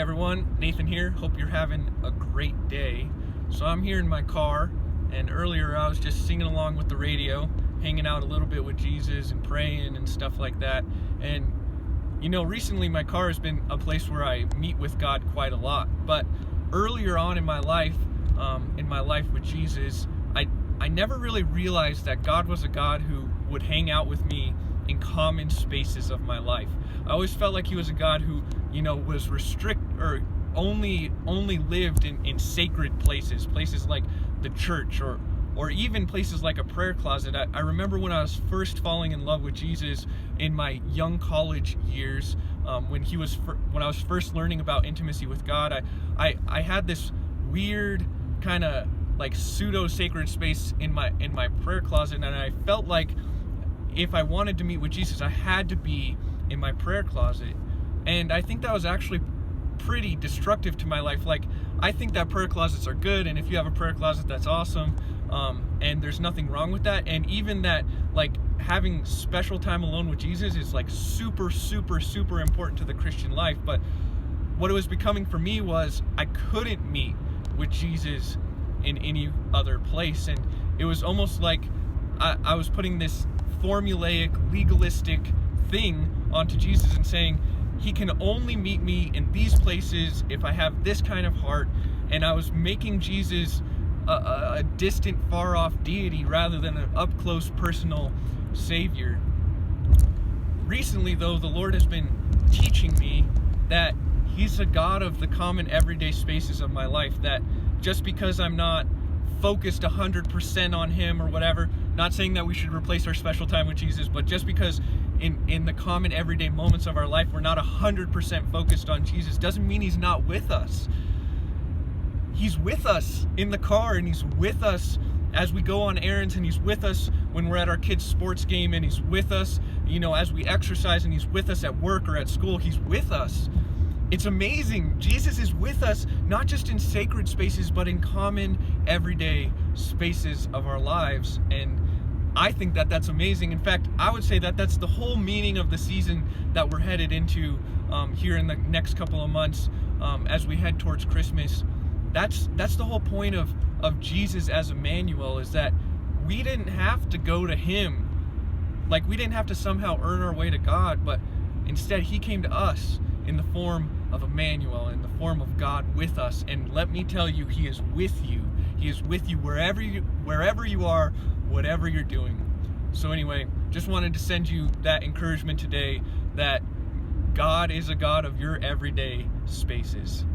everyone, Nathan here. Hope you're having a great day. So I'm here in my car, and earlier I was just singing along with the radio, hanging out a little bit with Jesus and praying and stuff like that. And recently my car has been a place where I meet with God quite a lot. But earlier on in my life with Jesus, I never really realized that God was a God who would hang out with me in common spaces of my life. I always felt like he was a God who, was only lived in sacred places like the church or even places like a prayer closet. I remember when I was first falling in love with Jesus in my young college years, when I was first learning about intimacy with God, I had this weird kind of like pseudo-sacred space in my prayer closet, and I felt like if I wanted to meet with Jesus, I had to be in my prayer closet. And I think that was actually pretty destructive to my life. Like, I think that prayer closets are good, and if you have a prayer closet, that's awesome, and there's nothing wrong with that. And even that, like, having special time alone with Jesus is like super, super, super important to the Christian life. But what it was becoming for me was I couldn't meet with Jesus in any other place, and it was almost like I was putting this formulaic, legalistic thing onto Jesus and saying he can only meet me in these places if I have this kind of heart. And I was making Jesus a distant, far-off deity rather than an up-close, personal Savior. Recently, though, the Lord has been teaching me that he's a God of the common, everyday spaces of my life, that just because I'm not focused 100% on him or whatever, not saying that we should replace our special time with Jesus, but just because in the common everyday moments of our life we're not 100% focused on Jesus doesn't mean he's not with us. He's with us in the car, and he's with us as we go on errands, and he's with us when we're at our kids' sports game, and he's with us, as we exercise, and he's with us at work or at school. He's with us. It's amazing. Jesus is with us, not just in sacred spaces, but in common, everyday spaces of our lives. And I think that that's amazing. In fact, I would say that that's the whole meaning of the season that we're headed into here in the next couple of months, as we head towards Christmas. That's the whole point of Jesus as Emmanuel, is that we didn't have to go to him. Like, we didn't have to somehow earn our way to God, but instead he came to us in the form of Emmanuel, in the form of God with us. And let me tell you, he is with you. He is with you wherever you are, whatever you're doing. So anyway, just wanted to send you that encouragement today, that God is a God of your everyday spaces.